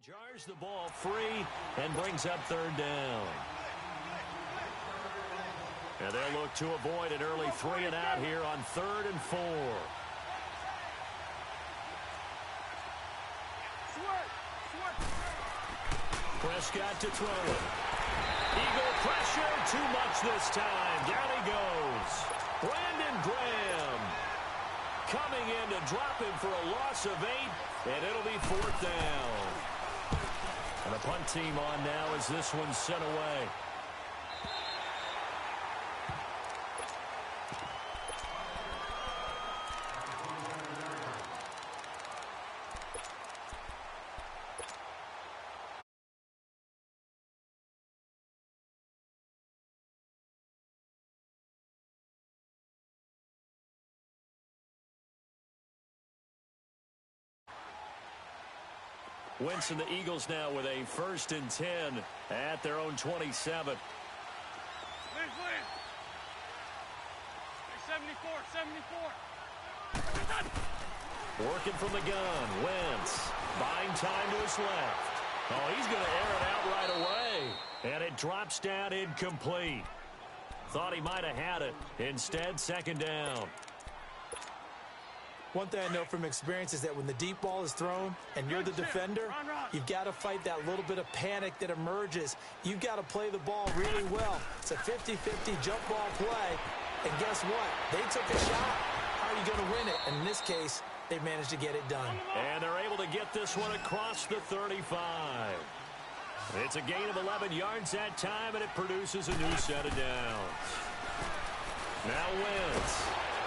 Jars the ball free and brings up third down. And they'll look to avoid an early 3 and out here on 3rd and 4. Prescott to throw it. Eagle pressure, too much this time. Down he goes. Brandon Graham coming in to drop him for a loss of 8, and it'll be 4th down. And the punt team on now as this one's sent away. Wentz and the Eagles now with a 1st and 10 at their own 27. 74. Working from the gun. Wentz buying time to his left. Oh, he's going to air it out right away. And it drops down incomplete. Thought he might have had it. Instead, 2nd down. One thing I know from experience is that when the deep ball is thrown and you're the defender, you've got to fight that little bit of panic that emerges. You've got to play the ball really well. It's a 50-50 jump ball play. And guess what? They took a shot. How are you going to win it? And in this case, they managed to get it done. And they're able to get this one across the 35. It's a gain of 11 yards that time, and it produces a new set of downs. Now Wentz.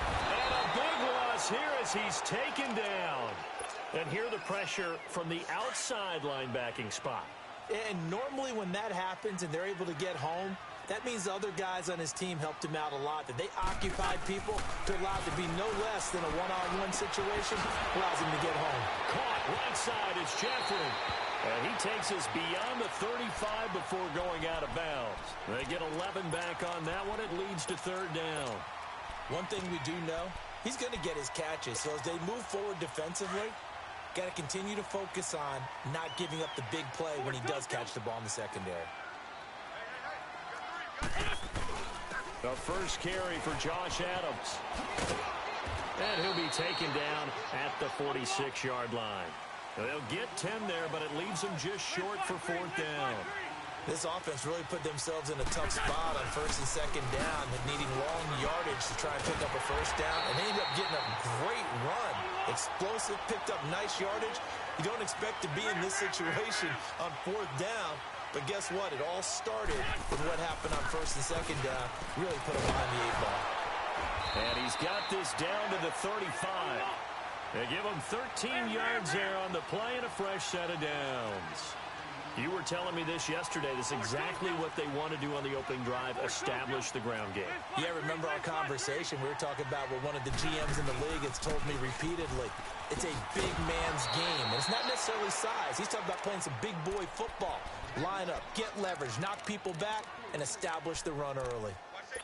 And a big loss here as he's taken down. And here the pressure from the outside linebacking spot. And normally when that happens and they're able to get home, that means the other guys on his team helped him out a lot. That they occupied people to allow it to be no less than a one-on-one situation, allows him to get home. Caught right side is Jeffrey. And he takes us beyond the 35 before going out of bounds. They get 11 back on that one. It leads to 3rd down. One thing we do know, he's going to get his catches. So as they move forward defensively, got to continue to focus on not giving up the big play when he does catch the ball in the secondary. The first carry for Josh Adams. And he'll be taken down at the 46-yard line. They'll get 10 there, but it leaves them just short for 4th down. This offense really put themselves in a tough spot on 1st and 2nd down, needing long yardage to try and pick up a 1st down, and they ended up getting a great run. Explosive, picked up nice yardage. You don't expect to be in this situation on 4th down, but guess what? It all started with what happened on 1st and 2nd down. Really put them behind the 8 ball. And he's got this down to the 35. They give him 13 yards there on the play and a fresh set of downs. You were telling me this yesterday. This is exactly what they want to do on the opening drive, establish the ground game. Yeah, remember our conversation? We were talking about what one of the GMs in the league has told me repeatedly. It's a big man's game. And it's not necessarily size. He's talking about playing some big boy football. Line up, get leverage, knock people back, and establish the run early.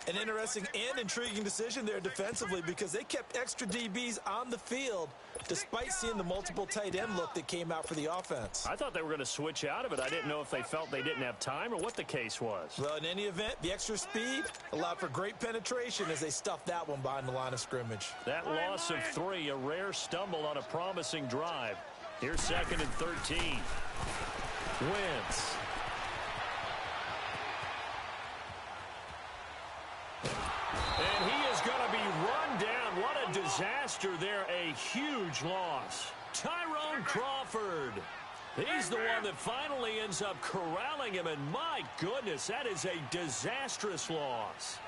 An interesting and intriguing decision there defensively because they kept extra DBs on the field despite seeing the multiple tight end look that came out for the offense. I thought they were going to switch out of it. I didn't know if they felt they didn't have time or what the case was. Well, in any event, the extra speed allowed for great penetration as they stuffed that one behind the line of scrimmage. That loss of 3, a rare stumble on a promising drive. Here's 2nd and 13. Wentz. And he is going to be run down. What a disaster there. A huge loss. Tyrone Crawford. He's the one that finally ends up corralling him. And my goodness, that is a disastrous loss.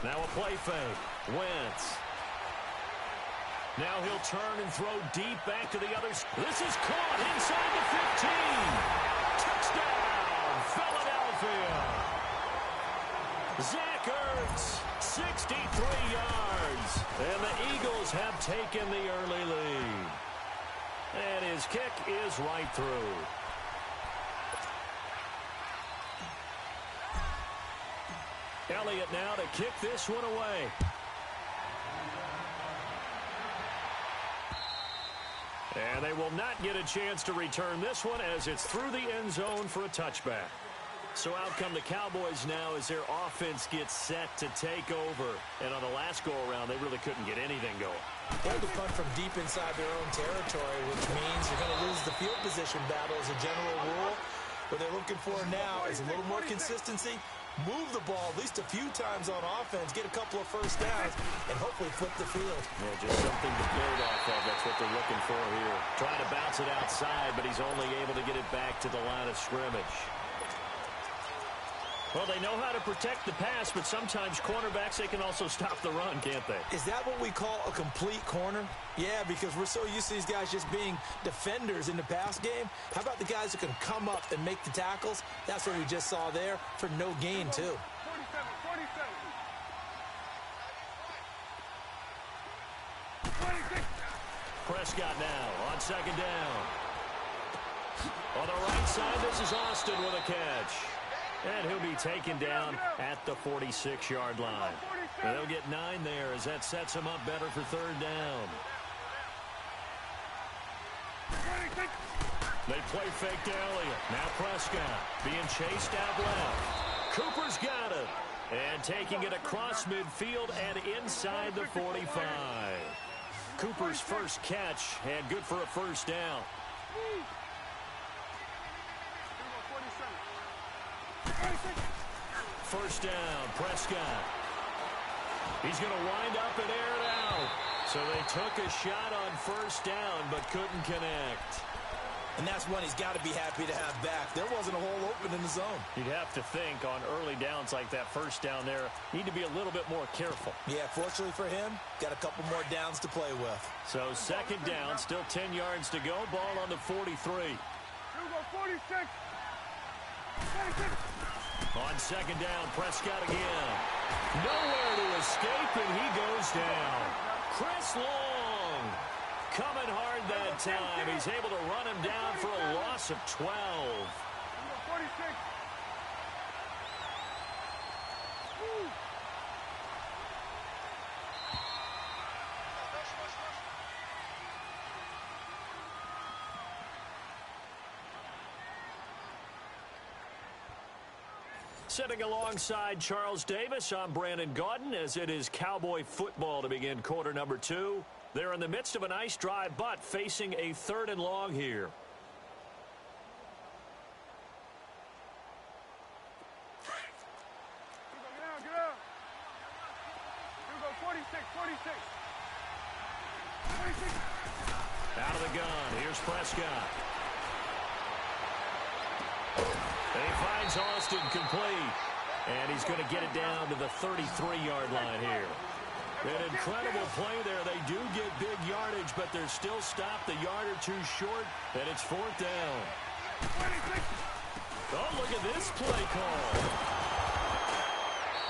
Now a play fake. Wentz. Now he'll turn and throw deep back to the others. This is caught inside the 15. Touchdown, Philadelphia. Zach Ertz, 63 yards. And the Eagles have taken the early lead. And his kick is right through. Elliott now to kick this one away. And they will not get a chance to return this one as it's through the end zone for a touchback. So out come the Cowboys now as their offense gets set to take over. And on the last go-around, they really couldn't get anything going. They had to punt from deep inside their own territory, which means you're going to lose the field position battle as a general rule. What they're looking for now is a little more consistency, move the ball at least a few times on offense, get a couple of first downs, and hopefully flip the field. Yeah, just something to build off of. That's what they're looking for here. Trying to bounce it outside, but he's only able to get it back to the line of scrimmage. Well, they know how to protect the pass, but sometimes cornerbacks, they can also stop the run, can't they? Is that what we call a complete corner? Yeah, because we're so used to these guys just being defenders in the pass game. How about the guys who can come up and make the tackles? That's what we just saw there for no gain, too. 47. Prescott now on second down. On the right side, this is Austin with a catch. And he'll be taken down at the 46-yard line. And they'll get 9 there as that sets him up better for third down. They play fake to Elliott. Now Prescott being chased out left. Cooper's got it. And taking it across midfield and inside the 45. Cooper's first catch and good for a first down. First down, Prescott. He's going to wind up and air it out. So they took a shot on first down but couldn't connect. And that's one he's got to be happy to have back. There wasn't a hole open in the zone. You'd have to think on early downs like that first down there, need to be a little bit more careful. Yeah, fortunately for him, got a couple more downs to play with. So second down, still 10 yards to go. Ball on the 43. 46. On second down, Prescott again. Nowhere to escape, and he goes down. Chris Long coming hard that time. He's able to run him down for a loss of 12. 46. Sitting alongside Charles Davis, I'm Brandon Gaudin as it is Cowboy football to begin quarter number 2. They're in the midst of a nice drive, but facing a 3rd and long here. Get out. 46. Out of the gun, here's Prescott. And he finds Austin complete. And he's going to get it down to the 33-yard line here. An incredible play there. They do get big yardage, but they're still stopped a yard or two short, and it's 4th down. Oh, look at this play call.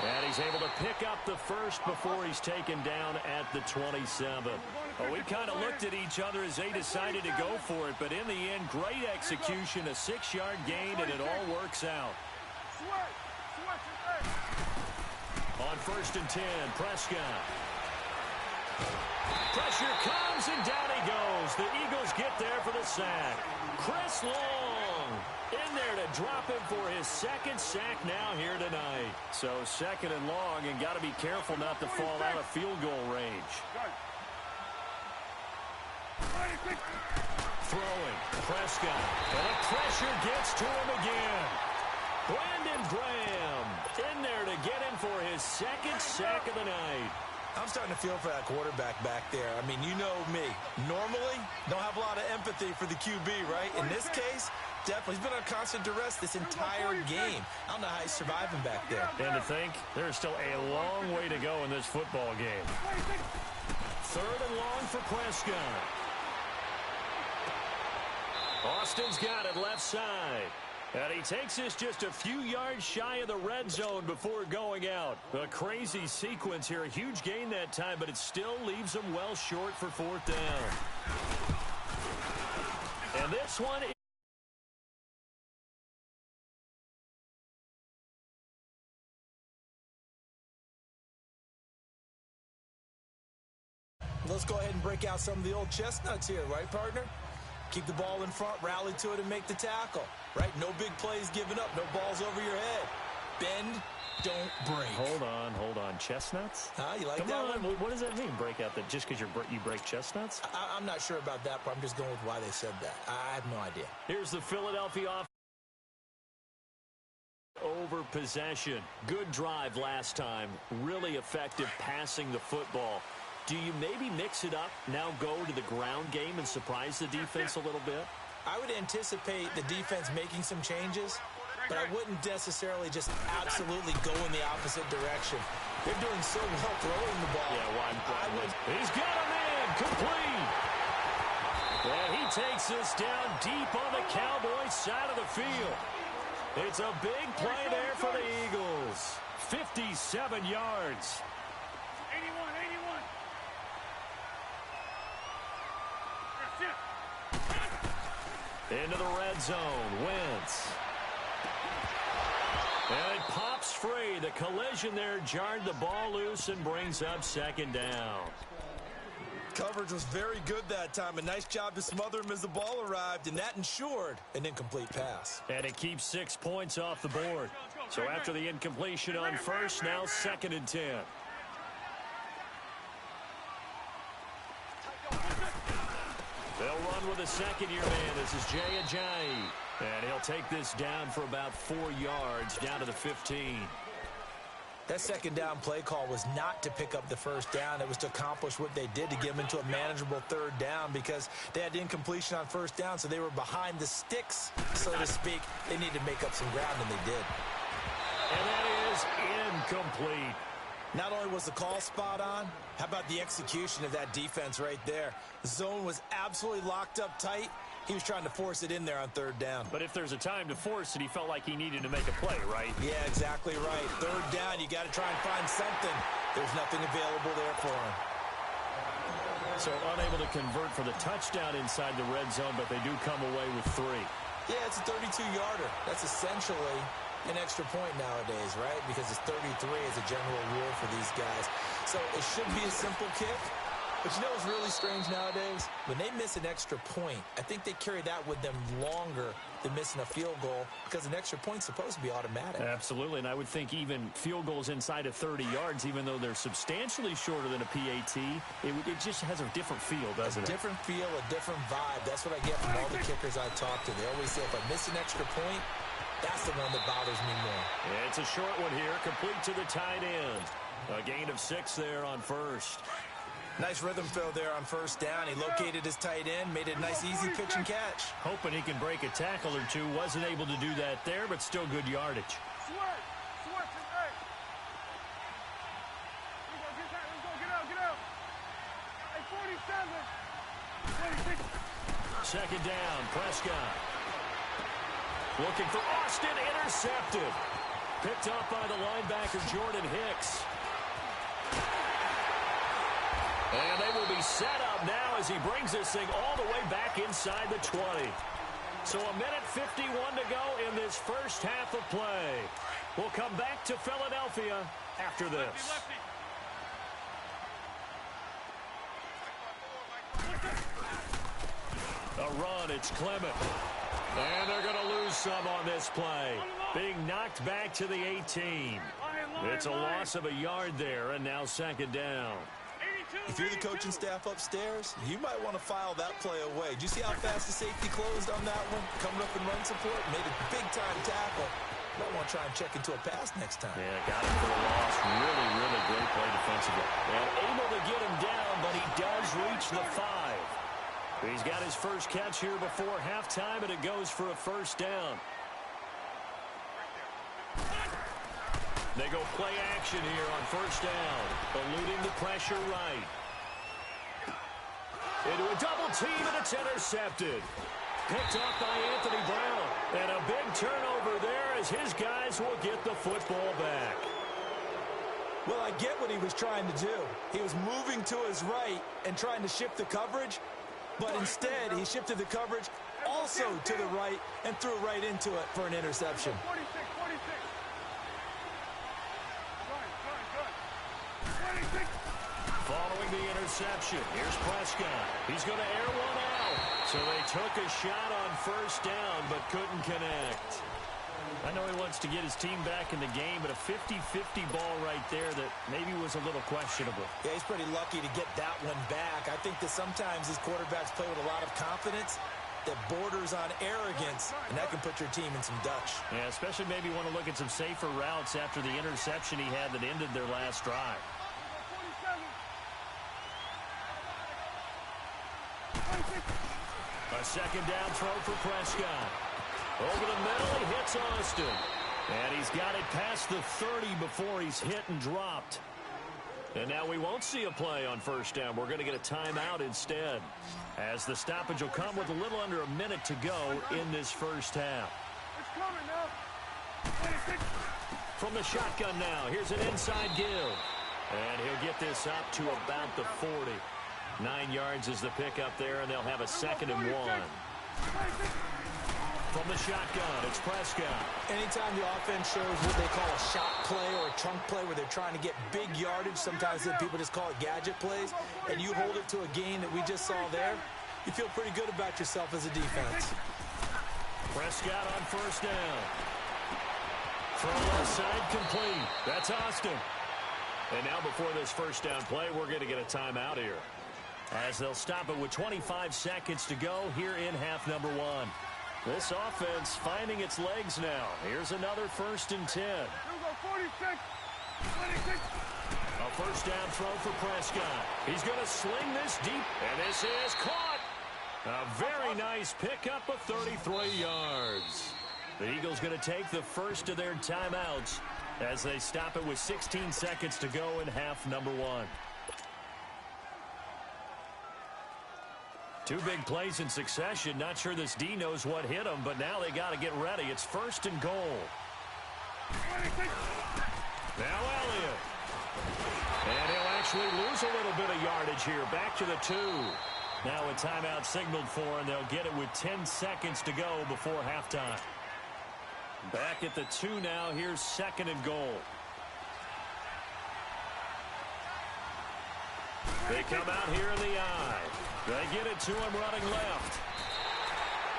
And he's able to pick up the first before he's taken down at the 27. Well, we kind of looked at each other as they decided to go for it, but in the end, great execution, a 6-yard gain, and it all works out. On 1st and 10, Prescott. Pressure comes, and down he goes. The Eagles get there for the sack. Chris Long in there to drop him for his 2nd sack now here tonight. So 2nd and long, and got to be careful not to fall out of field goal range. Throwing, Prescott. And the pressure gets to him again. Brandon Graham in there to get him for his 2nd sack of the night. I'm starting to feel for that quarterback back there. I mean, you know me. Normally, don't have a lot of empathy for the QB, right? In this case, definitely. He's been under constant duress this entire game. I don't know how he's surviving back there. And to think, there's still a long way to go in this football game. 3rd and long for Prescott. Austin's got it left side. And he takes this just a few yards shy of the red zone before going out. A crazy sequence here. A huge gain that time, but it still leaves him well short for 4th down. And this one is let's go ahead and break out some of the old chestnuts here, right, partner? Keep the ball in front, rally to it, and make the tackle, right? No big plays given up, no balls over your head. Bend, don't break. Hold on. Chestnuts? You like Come that on. one? What does that mean, break out that just because you break chestnuts? I'm not sure about that part. I'm just going with why they said that. I have no idea. Here's the Philadelphia offense. Over possession. Good drive last time. Really effective passing the football. Do you maybe mix it up, now go to the ground game and surprise the defense a little bit? I would anticipate the defense making some changes, but I wouldn't necessarily just absolutely go in the opposite direction. They're doing so well throwing the ball. Yeah, he's got him in, complete. And he takes this down deep on the Cowboys side of the field. It's a big play there for the Eagles. 57 yards. 81. Into the red zone. Wentz. And it pops free. The collision there jarred the ball loose and brings up second down. Coverage was very good that time. A nice job to smother him as the ball arrived, and that ensured an incomplete pass. And it keeps 6 points off the board. So after the incompletion on first, now 2nd and 10. They'll run with a second-year man. This is Jay Ajayi. And he'll take this down for about 4 yards, down to the 15. That second down play call was not to pick up the first down. It was to accomplish what they did to get them into a manageable third down because they had incompletion on first down, so they were behind the sticks, so to speak. They needed to make up some ground, and they did. And that is incomplete. Not only was the call spot on, how about the execution of that defense right there? The zone was absolutely locked up tight. He was trying to force it in there on third down. But if there's a time to force it, he felt like he needed to make a play, right? Yeah, exactly right. Third down, you got to try and find something. There's nothing available there for him. So unable to convert for the touchdown inside the red zone, but they do come away with 3. Yeah, it's a 32-yarder. That's essentially an extra point nowadays, right? Because it's 33 as a general rule for these guys. So it should be a simple kick. But you know what's really strange nowadays? When they miss an extra point, I think they carry that with them longer than missing a field goal because an extra point's supposed to be automatic. Absolutely, and I would think even field goals inside of 30 yards, even though they're substantially shorter than a PAT, it just has a different feel, doesn't it? A different feel, a different vibe. That's what I get from all the kickers I talk to. They always say if I miss an extra point, that's the one that bothers me more. It's a short one here, complete to the tight end. A gain of 6 there on first. Nice rhythm fill there on first down. He located his tight end, made it a nice easy pitch and catch. Hoping he can break a tackle or two. Wasn't able to do that there, but still good yardage. Swerve, hey. Get out. Hey, 47. 26. Second down, Prescott. Looking for Austin, intercepted. Picked up by the linebacker, Jordan Hicks. And they will be set up now as he brings this thing all the way back inside the 20. So a minute 51 to go in this first half of play. We'll come back to Philadelphia after this. A run, it's Clement. And they're going to lose some on this play. Being knocked back to the 18. It's a loss of a yard there, and now second down. If you're the coaching staff upstairs, you might want to file that play away. Did you see how fast the safety closed on that one? Coming up in run support, made a big-time tackle. Might want to try and check into a pass next time. Yeah, got him for the loss. Really, really great play defensively. And able to get him down, but he does reach the 5. He's got his first catch here before halftime, and it goes for a first down. They go play action here on first down, eluding the pressure right. Into a double team, and it's intercepted. Picked up by Anthony Brown. And a big turnover there as his guys will get the football back. Well, I get what he was trying to do. He was moving to his right and trying to shift the coverage, but instead he shifted the coverage also to the right and threw right into it for an interception. 46. Following the interception. interception. Here's Prescott. He's going to air one out. So they took a shot on first down, but couldn't connect. I know he wants to get his team back in the game, but a 50-50 ball right there that maybe was a little questionable. Yeah, he's pretty lucky to get that one back. I think that sometimes these quarterbacks play with a lot of confidence that borders on arrogance, and that can put your team in some Dutch. Yeah, especially maybe want to look at some safer routes after the interception he had that ended their last drive. 27. A second down throw for Prescott. Over the middle, he hits Austin. And he's got it past the 30 before he's hit and dropped. And now we won't see a play on first down. We're going to get a timeout instead, as the stoppage will come with a little under a minute to go in this first half. It's coming now. 26. From the shotgun now, here's an inside give. And he'll get this up to about the 40. 9 yards is the pickup there, and they'll have a 2nd and 1. 26. From the shotgun, it's Prescott. Anytime the offense shows what they call a shot play or a trunk play where they're trying to get big yardage, sometimes people just call it gadget plays, and you hold it to a gain that we just saw there, you feel pretty good about yourself as a defense. Prescott on first down. From left side, complete. That's Austin. And now before this first down play, we're going to get a timeout here, as they'll stop it with 25 seconds to go here in half number 1. This offense finding its legs now. Here's another 1st and 10. Here we go, 46. 26. A first down throw for Prescott. He's going to sling this deep, and this is caught. A very nice pickup of 33 yards. The Eagles going to take the first of their timeouts as they stop it with 16 seconds to go in half number 1. 2 big plays in succession. Not sure this D knows what hit him, but now they got to get ready. It's 1st and goal. 26. Now Elliott. And he'll actually lose a little bit of yardage here. Back to the 2. Now a timeout signaled for, and they'll get it with 10 seconds to go before halftime. Back at the 2 now. Here's 2nd and goal. They come out here in the eye. They get it to him running left.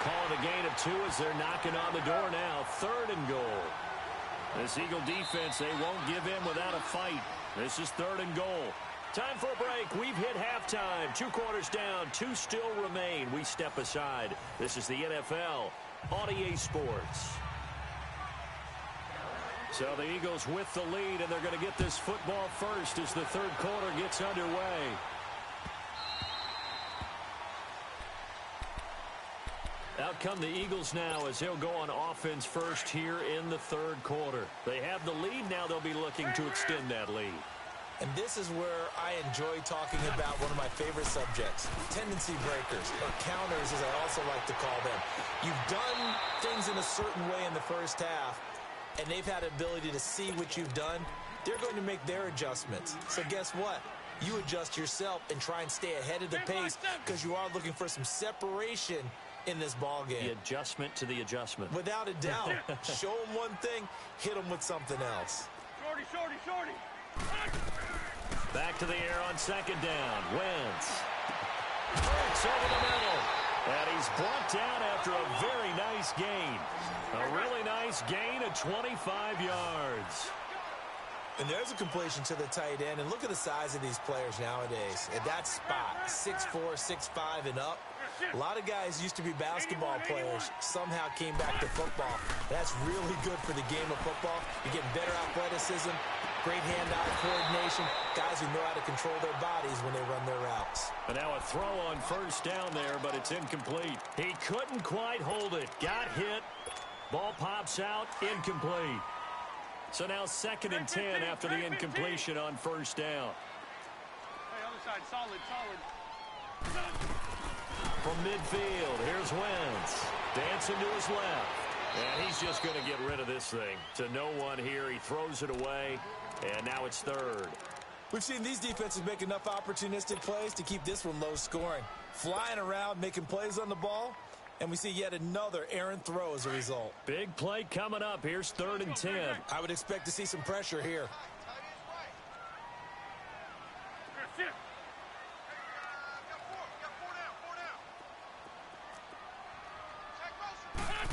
Call it a gain of 2 as they're knocking on the door now. 3rd and goal. This Eagle defense, they won't give in without a fight. This is 3rd and goal. Time for a break. We've hit halftime. 2 quarters down. 2 still remain. We step aside. This is the NFL on EA Sports. So the Eagles with the lead, and they're going to get this football first as the 3rd quarter gets underway. Out come the Eagles now as they'll go on offense first here in the 3rd quarter. They have the lead. Now they'll be looking to extend that lead. And this is where I enjoy talking about one of my favorite subjects, tendency breakers, or counters as I also like to call them. You've done things in a certain way in the first half, and they've had the ability to see what you've done. They're going to make their adjustments. So guess what? You adjust yourself and try and stay ahead of the pace because you are looking for some separation in this ball game. The adjustment to the adjustment. Without a doubt. Show them one thing, hit them with something else. Shorty, shorty, shorty. Back to the air on 2nd down. Wentz. Breaks over the middle. And he's brought down after a very nice gain. A really nice gain of 25 yards. And there's a completion to the tight end. And look at the size of these players nowadays. At that spot, 6'4", 6'5", and up. A lot of guys used to be basketball players, somehow came back to football. That's really good for the game of football. You're getting better athleticism, great hand-eye coordination, guys who know how to control their bodies when they run their routes. And now a throw on first down there, but it's incomplete. He couldn't quite hold it. Got hit. Ball pops out. Incomplete. So now 2nd and 10 after the incompletion on first down. Hey, other side, solid, solid. From midfield, here's Wentz. Dancing to his left. And he's just going to get rid of this thing. To no one here. He throws it away. And now it's 3rd. We've seen these defenses make enough opportunistic plays to keep this one low scoring. Flying around, making plays on the ball. And we see yet another errant throw as a result. Big play coming up. Here's 3rd and 10. I would expect to see some pressure here.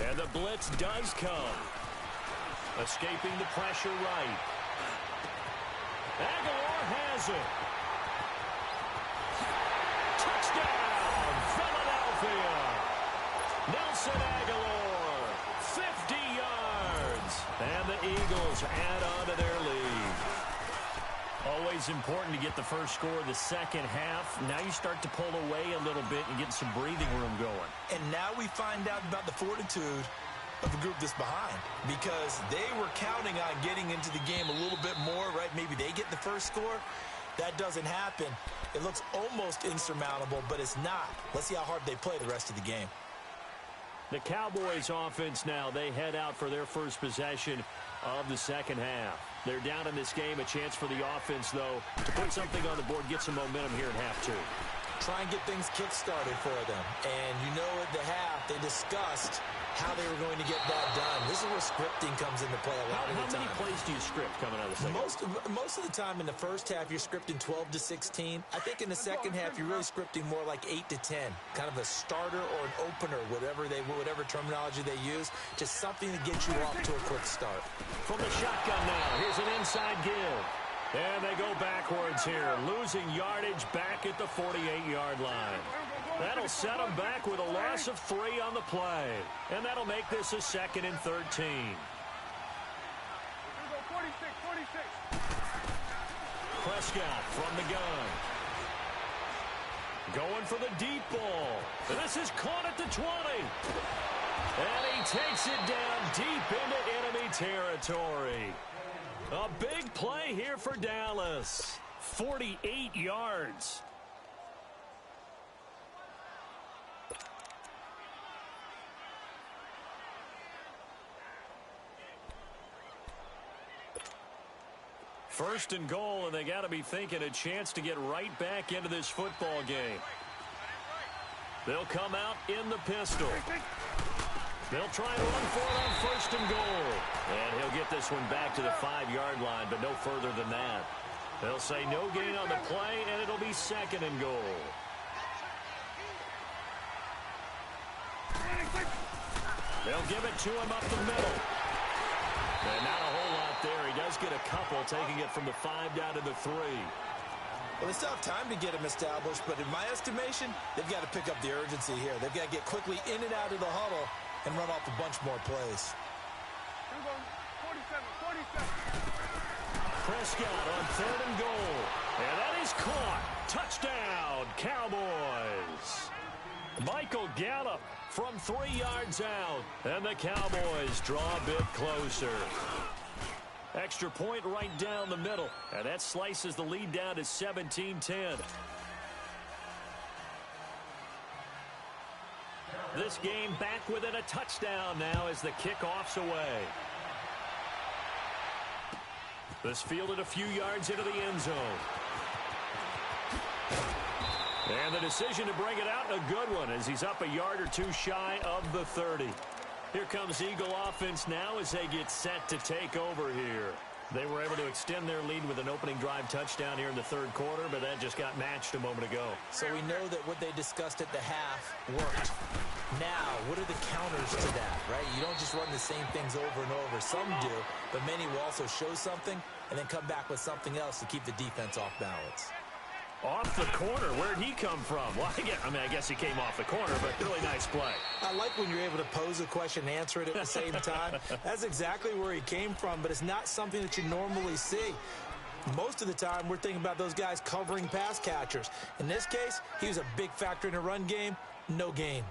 And the blitz does come. Escaping the pressure right. Aguilar has it. Touchdown, Philadelphia. Nelson Aguilar, 50 yards. And the Eagles add on to their lead. Always important to get the first score of the second half. Now you start to pull away a little bit and get some breathing room going. And now we find out about the fortitude of the group that's behind, because they were counting on getting into the game a little bit more, right? Maybe they get the first score. That doesn't happen. It looks almost insurmountable, but it's not. Let's see how hard they play the rest of the game. The Cowboys offense now, they head out for their first possession of the second half. They're down in this game. A chance for the offense, though, to put something on the board, get some momentum here in half two. Try and get things kick-started for them. And you know at the half, they discussed how they were going to get that done. This is where scripting comes into play a lot of the time. How many plays do you script coming out of the second? Most of the time in the first half, you're scripting 12 to 16. I think in the second half, you're really scripting more like 8 to 10. Kind of a starter or an opener, whatever terminology they use. Just something to get you off to a quick start. From the shotgun now, here's an inside give. And they go backwards here, losing yardage back at the 48-yard line. That'll set them back with a loss of 3 on the play. And that'll make this a 2nd and 13. 46, 46. Prescott from the gun. Going for the deep ball. And this is caught at the 20. And he takes it down deep into enemy territory. A big play here for Dallas. 48 yards. First and goal, and they got to be thinking a chance to get right back into this football game. They'll come out in the pistol. They'll try and run for it on first and goal. And he'll get this one back to the 5-yard line, but no further than that. They'll say no gain on the play, and it'll be 2nd and goal. They'll give it to him up the middle. And not a whole lot there. He does get a couple, taking it from the 5 down to the 3. Well, they still have time to get them established, but in my estimation, they've got to pick up the urgency here. They've got to get quickly in and out of the huddle and run off a bunch more plays. 47. Prescott on 3rd and goal. And that is caught. Touchdown, Cowboys. Michael Gallup from 3 yards out. And the Cowboys draw a bit closer. Extra point right down the middle. And that slices the lead down to 17-10. This game back within a touchdown now as the kickoff's away. This fielded a few yards into the end zone. And the decision to bring it out, a good one, as he's up a yard or two shy of the 30. Here comes Eagle offense now as they get set to take over here. They were able to extend their lead with an opening drive touchdown here in the 3rd quarter, but that just got matched a moment ago. So we know that what they discussed at the half worked. Now, what are the counters to that, right? You don't just run the same things over and over. Some do, but many will also show something and then come back with something else to keep the defense off balance. Off the corner, where'd he come from? Well, I guess he came off the corner, but really nice play. I like when you're able to pose a question and answer it at the same time. That's exactly where he came from, but it's not something that you normally see. Most of the time, we're thinking about those guys covering pass catchers. In this case, he was a big factor in the run game. No gain.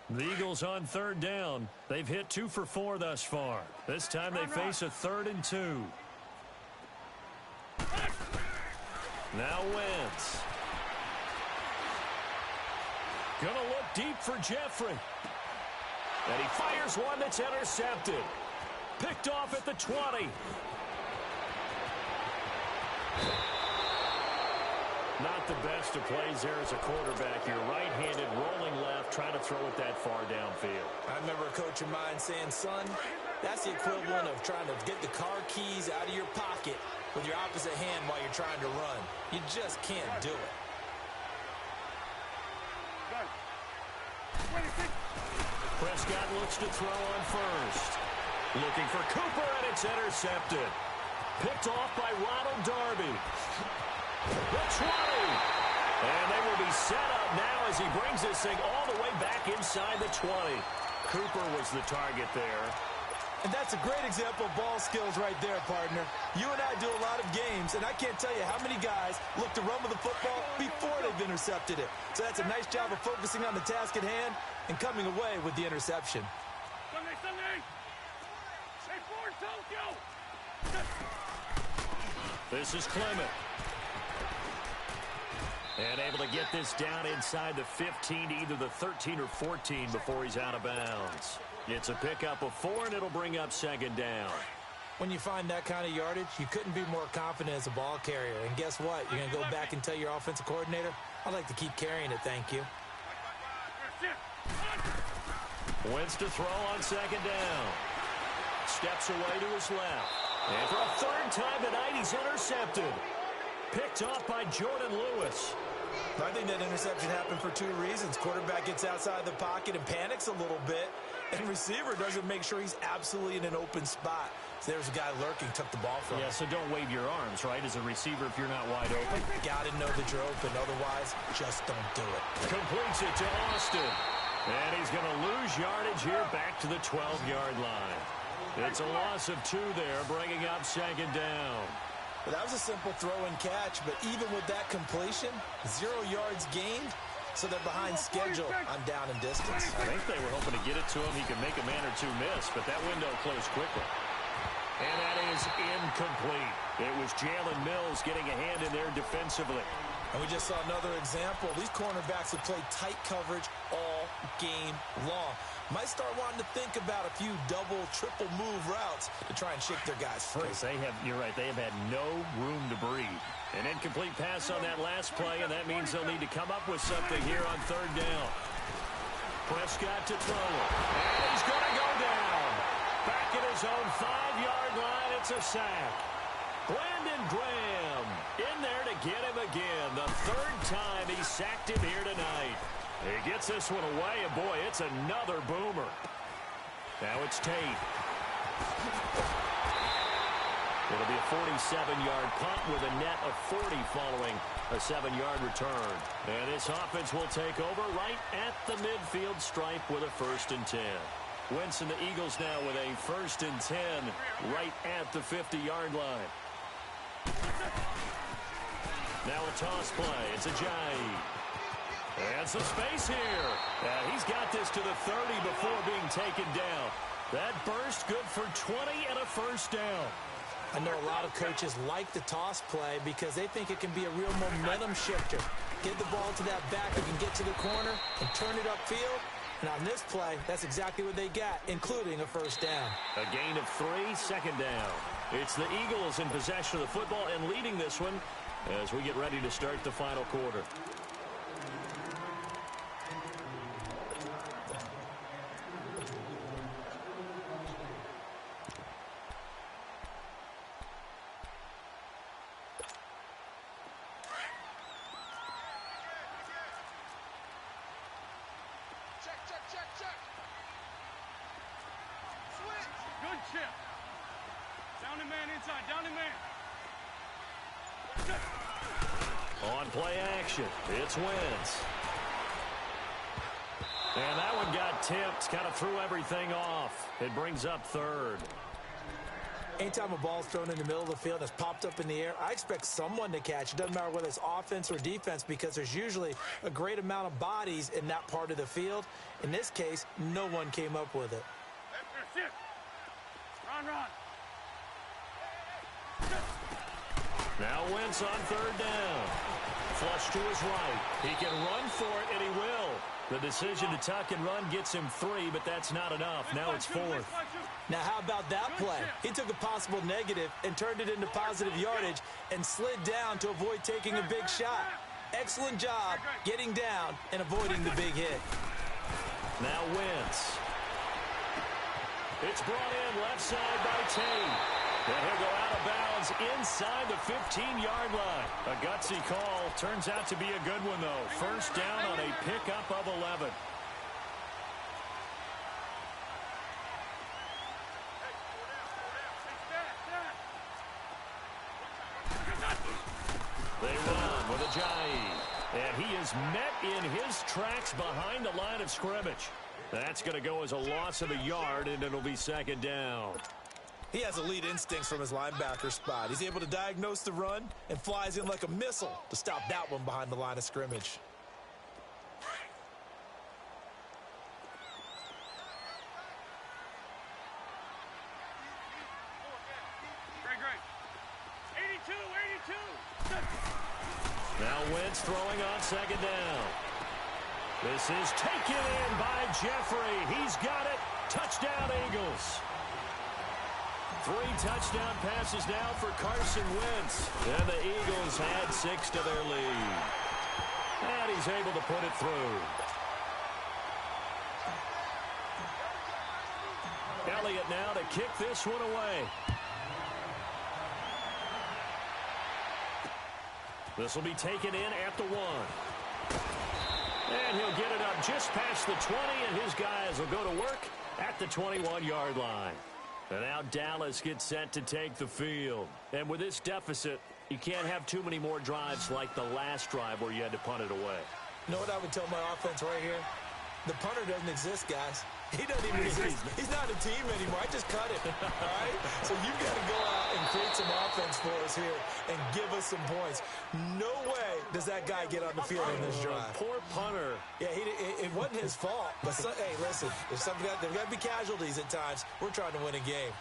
The Eagles on 3rd down. They've hit 2 for 4 thus far. This time they face a 3rd and 2. Now Wentz. Gonna look deep for Jeffrey. And he fires one that's intercepted. Picked off at the 20. Not the best of plays there as a quarterback. You're right-handed, rolling left, trying to throw it that far downfield. I remember a coach of mine saying, son, that's the equivalent of trying to get the car keys out of your pocket with your opposite hand while you're trying to run. You just can't do it. Prescott looks to throw on first. Looking for Cooper, and it's intercepted. Picked off by Ronald Darby. The 20. And they will be set up now as he brings this thing all the way back inside the 20. Cooper was the target there. And that's a great example of ball skills right there, partner. You and I do a lot of games, and I can't tell you how many guys look to run with the football before they've intercepted it. So that's a nice job of focusing on the task at hand and coming away with the interception. This is Clement. And able to get this down inside the 15, either the 13 or 14 before he's out of bounds. It's a pickup of 4, and it'll bring up second down. When you find that kind of yardage, you couldn't be more confident as a ball carrier. And guess what? You're going to go back and tell your offensive coordinator, I'd like to keep carrying it, thank you. Wentz to throw on second down. Steps away to his left. And for a third time tonight, he's intercepted. Picked off by Jordan Lewis. I think that interception happened for 2 reasons. Quarterback gets outside the pocket and panics a little bit, and receiver doesn't make sure he's absolutely in an open spot. So there's a guy lurking, took the ball from him. Yeah, so don't wave your arms, right, as a receiver if you're not wide open. Got to know that you're open. Otherwise, just don't do it. Completes it to Austin. And he's going to lose yardage here back to the 12-yard line. It's a loss of 2 there, bringing up second down. Well, that was a simple throw and catch, but even with that completion, 0 yards gained, so they're behind schedule on down and distance. I think they were hoping to get it to him. He could make a man or 2 miss, but that window closed quickly. And that is incomplete. It was Jalen Mills getting a hand in there defensively. And we just saw another example. These cornerbacks have played tight coverage all game long. Might start wanting to think about a few double, triple move routes to try and shake their guys free. You're right, they have had no room to breathe. An incomplete pass on that last play, and that means they'll need to come up with something here on third down. Prescott to throw it. And he's going to go down. Back at his own 5-yard line, it's a sack. Brandon Graham in there to get him again. The 3rd time he sacked him here tonight. He gets this one away, and boy, it's another boomer. Now it's Tate. It'll be a 47-yard punt with a net of 40 following a 7-yard return. And this offense will take over right at the midfield stripe with a 1st and 10. Wentz and the Eagles now with a 1st and 10 right at the 50-yard line. Now a toss play. It's Ajayi. And some space here. He's got this to the 30 before being taken down. That burst good for 20 and a 1st down. I know a lot of coaches like the toss play because they think it can be a real momentum shifter. Get the ball to that back who can get to the corner and turn it upfield. And on this play, that's exactly what they got, including a 1st down. A gain of 3, 2nd down. It's the Eagles in possession of the football and leading this one as we get ready to start the final quarter. On play action, it's Wentz. And that one got tipped, kind of threw everything off. It brings up 3rd. Anytime a ball's thrown in the middle of the field and it's popped up in the air, I expect someone to catch. It doesn't matter whether it's offense or defense because there's usually a great amount of bodies in that part of the field. In this case, no one came up with it. Run. Now Wentz on 3rd down. Flush to his right. He can run for it, and he will. The decision to tuck and run gets him 3, but that's not enough. Now it's 4th. Now how about that play? He took a possible negative and turned it into positive yardage and slid down to avoid taking a big shot. Excellent job getting down and avoiding the big hit. Now Wentz. It's brought in left side by Tate. And he'll go out of bounds inside the 15-yard line. A gutsy call. Turns out to be a good one, though. 1st down on a pickup of 11. is met in his tracks behind the line of scrimmage. That's going to go as a loss of a yard, and it'll be second down. He has elite instincts from his linebacker spot. He's able to diagnose the run and flies in like a missile to stop that one behind the line of scrimmage. Now Wentz throwing on second down. This is taken in by Jeffrey. He's got it. Touchdown, Eagles. 3 touchdown passes now for Carson Wentz. And the Eagles add 6 to their lead. And he's able to put it through. Elliott now to kick this one away. This will be taken in at the 1. And he'll get it up just past the 20, and his guys will go to work at the 21-yard line. And now Dallas gets set to take the field. And with this deficit, you can't have too many more drives like the last drive where you had to punt it away. You know what I would tell my offense right here? The punter doesn't exist, guys. He doesn't even exist. He's not a team anymore. I just cut him, all right? So you've got to go out and create some offense for us here and give us some points. No way does that guy get on the field in this drive. Poor punter. Yeah, it wasn't his fault. But, hey, listen, there's got to be casualties at times. We're trying to win a game.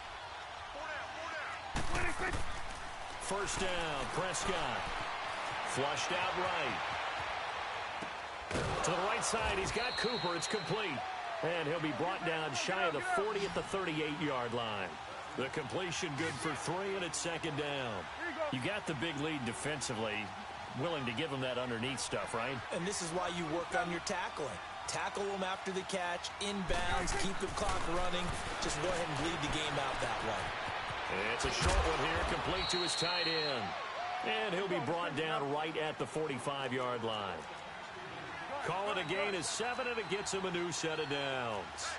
First down, Prescott. Flushed out right. To the right side, he's got Cooper. It's complete. And he'll be brought down shy of the 40 at the 38-yard line. The completion good for 3, and it's second down. You got the big lead defensively. Willing to give him that underneath stuff, right? And this is why you work on your tackling. Tackle them after the catch, inbounds, keep the clock running. Just go ahead and bleed the game out that way. It's a short one here, complete to his tight end. And he'll be brought down right at the 45-yard line. Call it a gain of 7, and it gets him a new set of downs.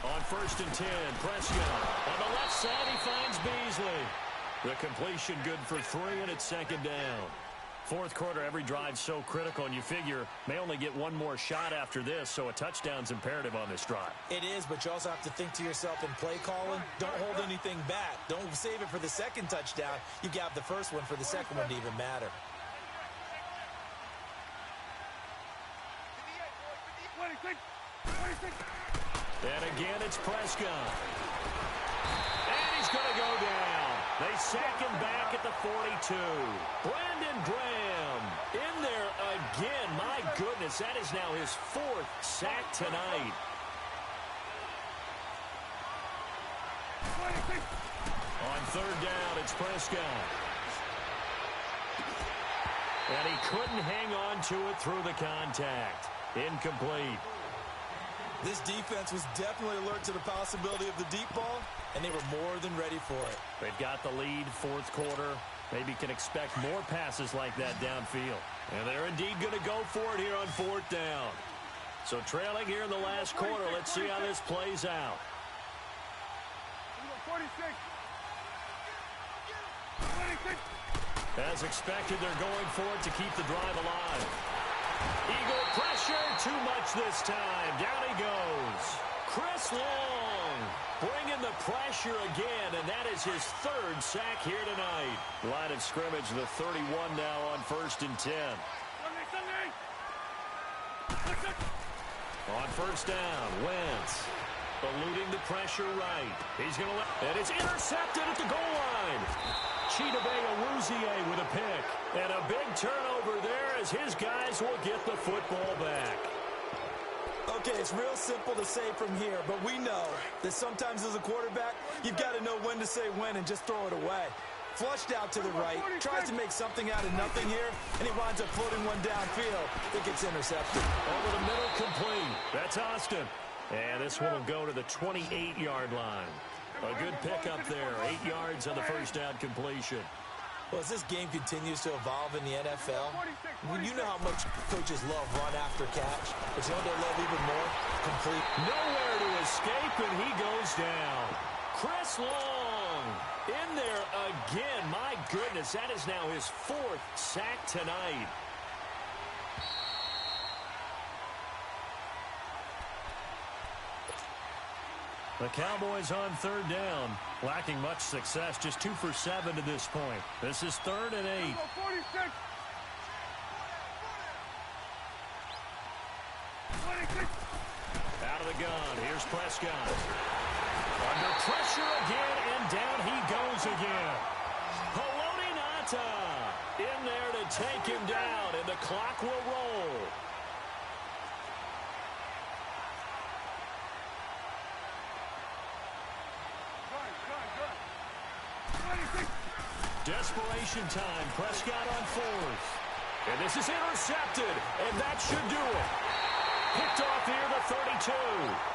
On first and 10, Prescott. On the left side, he finds Beasley. The completion good for 3, and it's second down. Fourth quarter, every drive's so critical, and you figure may only get one more shot after this, so a touchdown's imperative on this drive. It is, but you also have to think to yourself in play calling, don't hold anything back. Don't save it for the second touchdown. You got the first one for the second one to even matter. And again, it's Prescott. And he's going to go down. They sack him back at the 42. Brandon Graham in there again. My goodness, that is now his 4th sack tonight. On third down, it's Prescott. And he couldn't hang on to it through the contact. Incomplete. This defense was definitely alert to the possibility of the deep ball, and they were more than ready for it. They've got the lead, fourth quarter. Maybe can expect more passes like that downfield. And they're indeed going to go for it here on fourth down. So trailing here in the last quarter. Let's see how this plays out. 46. As expected, they're going for it to keep the drive alive. Eagle pressure, too much this time. Down he goes. Chris Long bringing the pressure again, and that is his 3rd sack here tonight. Line of scrimmage, the 31 now on first and 10. On first down, Wentz eluding the pressure right. He's going to let, and it's intercepted at the goal line. Chidobe with a pick. And a big turnover there as his guys will get the football back. Okay, it's real simple to say from here, but we know that sometimes as a quarterback, you've got to know when to say when and just throw it away. Flushed out to the right, tries to make something out of nothing here, and he winds up floating one downfield that gets intercepted. Over the middle, complete. That's Austin. And this one will go to the 28-yard line. A good pickup there. 8 yards on the first down completion. Well, as this game continues to evolve in the NFL, you know how much coaches love run after catch, but you know what they love even more? Complete. Nowhere to escape, and he goes down. Chris Long in there again. My goodness, that is now his 4th sack tonight. The Cowboys on third down, lacking much success, just 2 for 7 to this point. This is 3rd and 8. 46. 26. Out of the gun, here's Prescott. Under pressure again, and down he goes again. Haloti in there to take him down, and the clock will roll. Desperation time. Prescott on 4th. And this is intercepted, and that should do it. Picked off near the 32,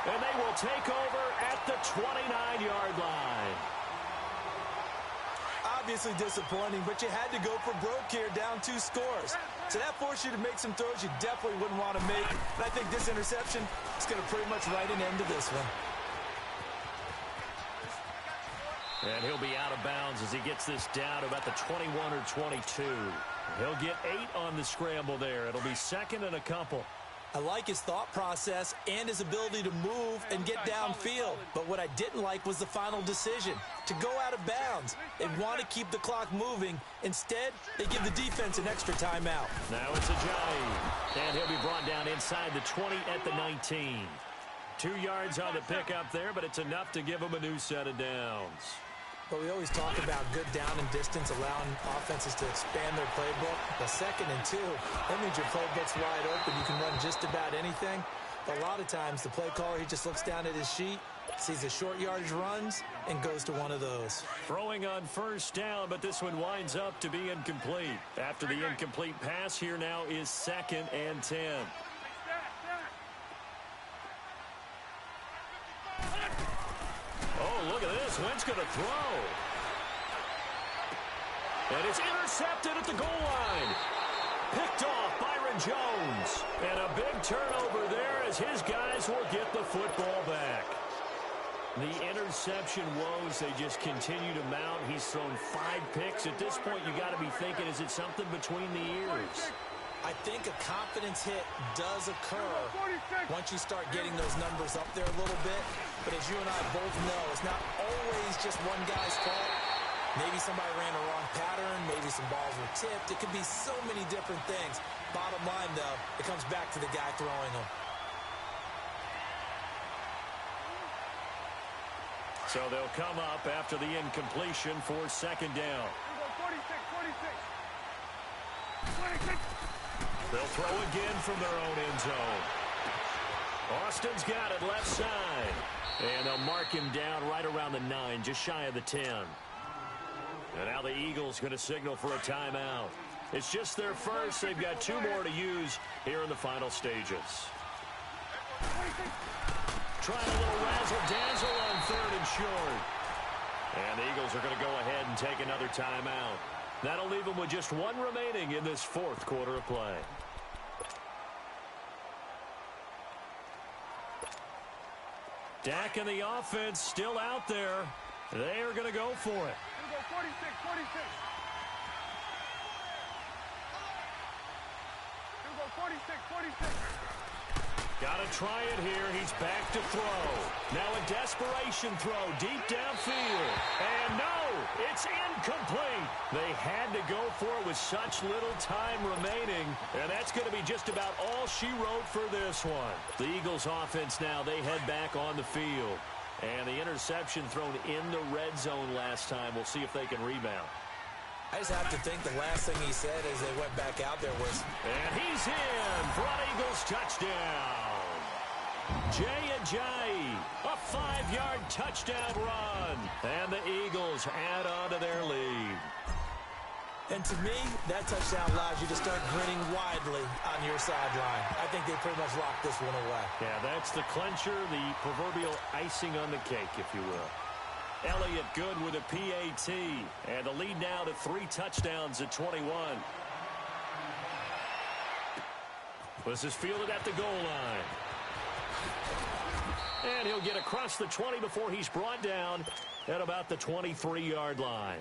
and they will take over at the 29-yard line. Obviously disappointing, but you had to go for broke here, down 2 scores. So that forced you to make some throws you definitely wouldn't want to make. And I think this interception is going to pretty much write an end to this one. And he'll be out of bounds as he gets this down to about the 21 or 22. He'll get 8 on the scramble there. It'll be 2nd and a couple. I like his thought process and his ability to move and get downfield. But what I didn't like was the final decision, to go out of bounds. They want to keep the clock moving. Instead, they give the defense an extra timeout. Now it's Ajayi. And he'll be brought down inside the 20 at the 19. 2 yards on the pickup there, but it's enough to give him a new set of downs. But we always talk about good down and distance, allowing offenses to expand their playbook. The 2nd and 2, that means your playbook's wide open. You can run just about anything. But a lot of times, the play caller, he just looks down at his sheet, sees the short yardage runs, and goes to one of those. Throwing on 1st down, but this one winds up to be incomplete. After the incomplete pass, here now is 2nd and 10. Oh, look at this. Wentz going to throw. And it's intercepted at the goal line. Picked off Byron Jones. And a big turnover there as his guys will get the football back. The interception woes, they just continue to mount. He's thrown 5 picks. At this point, you got to be thinking, is it something between the ears? I think a confidence hit does occur once you start getting those numbers up there a little bit. But as you and I both know, it's not always just one guy's fault. Maybe somebody ran a wrong pattern. Maybe some balls were tipped. It could be so many different things. Bottom line, though, it comes back to the guy throwing them. So they'll come up after the incompletion for 2nd down. 26. They'll throw again from their own end zone. Austin's got it left side. And they'll mark him down right around the 9, just shy of the 10. And now the Eagles going to signal for a timeout. It's just their first. They've got 2 more to use here in the final stages. Trying a little razzle-dazzle on 3rd and short. And the Eagles are going to go ahead and take another timeout. That'll leave them with just 1 remaining in this 4th quarter of play. Dak and the offense still out there. They are going to go for it. 46. 46. Got to try it here. He's back to throw. Now a desperation throw deep downfield. And no, it's incomplete. They had to go for it with such little time remaining. And that's going to be just about all she wrote for this one. The Eagles offense now, they head back on the field. And the interception thrown in the red zone last time. We'll see if they can rebound. I just have to think the last thing he said as they went back out there was, and he's in for an Eagles touchdown. Jay Ajayi, a 5-yard touchdown run. And the Eagles add on to their lead. and to me, that touchdown allows you to start grinning widely on your sideline. I think they pretty much locked this one away. Yeah, that's the clincher, the proverbial icing on the cake, if you will. Elliott good with a PAT, and the lead now to 3 touchdowns at 21. This is fielded at the goal line. And he'll get across the 20 before he's brought down at about the 23-yard line.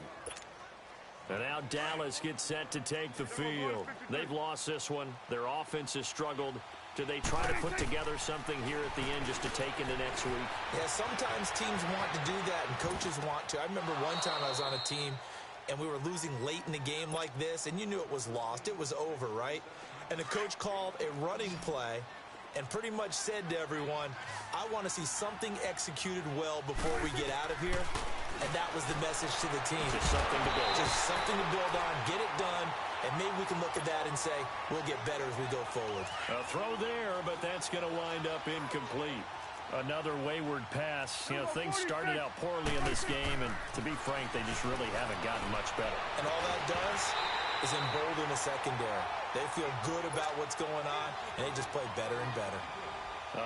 And now Dallas gets set to take the field. They've lost this one. Their offense has struggled. Do they try to put together something here at the end just to take into next week? Yeah, sometimes teams want to do that, and coaches want to. I remember one time I was on a team, and we were losing late in the game like this, and you knew it was lost. It was over, right? And the coach called a running play and pretty much said to everyone, I want to see something executed well before we get out of here. And that was the message to the team. Just something to build. Just something to build on, get it done, and maybe we can look at that and say, we'll get better as we go forward. A throw there, but that's going to wind up incomplete. Another wayward pass. You know, things started out poorly in this game, and to be frank, they just really haven't gotten much better. And all that does is embolden the secondary. They feel good about what's going on, and they just play better and better.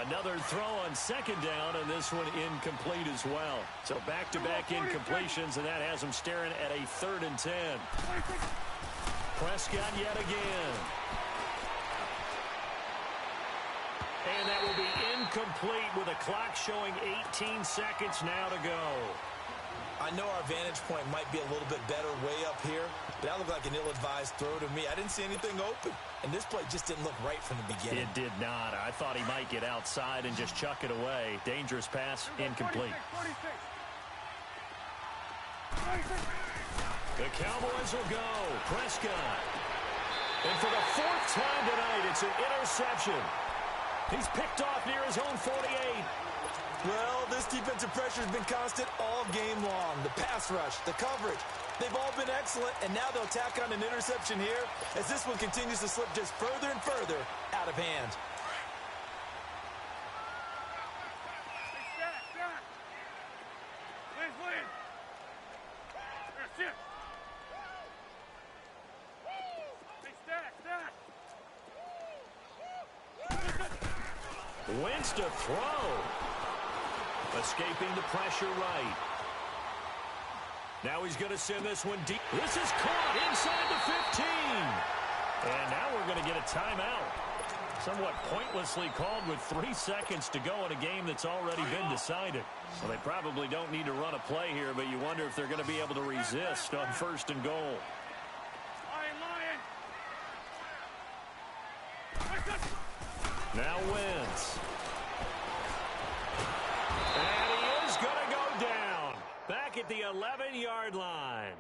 Another throw on second down, and this one incomplete as well. So back-to-back incompletions, and that has them staring at a 3rd and 10. Prescott yet again. And that will be incomplete with a clock showing 18 seconds now to go. I know our vantage point might be a little bit better way up here, but that looked like an ill-advised throw to me. I didn't see anything open, and this play just didn't look right from the beginning. It did not. I thought he might get outside and just chuck it away. Dangerous pass, incomplete. 46. The Cowboys will go. Prescott. And for the 4th time tonight, it's an interception. He's picked off near his own 48. Well, this defensive pressure has been constant all game long. The pass rush, the coverage, they've all been excellent, and now they'll tack on an interception here as this one continues to slip just further and further out of hand. Wentz to throw. Escaping the pressure right. Now he's going to send this one deep. This is caught inside the 15. And now we're going to get a timeout. Somewhat pointlessly called with 3 seconds to go in a game that's already been decided. So they probably don't need to run a play here, but you wonder if they're going to be able to resist on 1st and goal. Now Wentz. And he is going to go down. Back at the 11-yard line.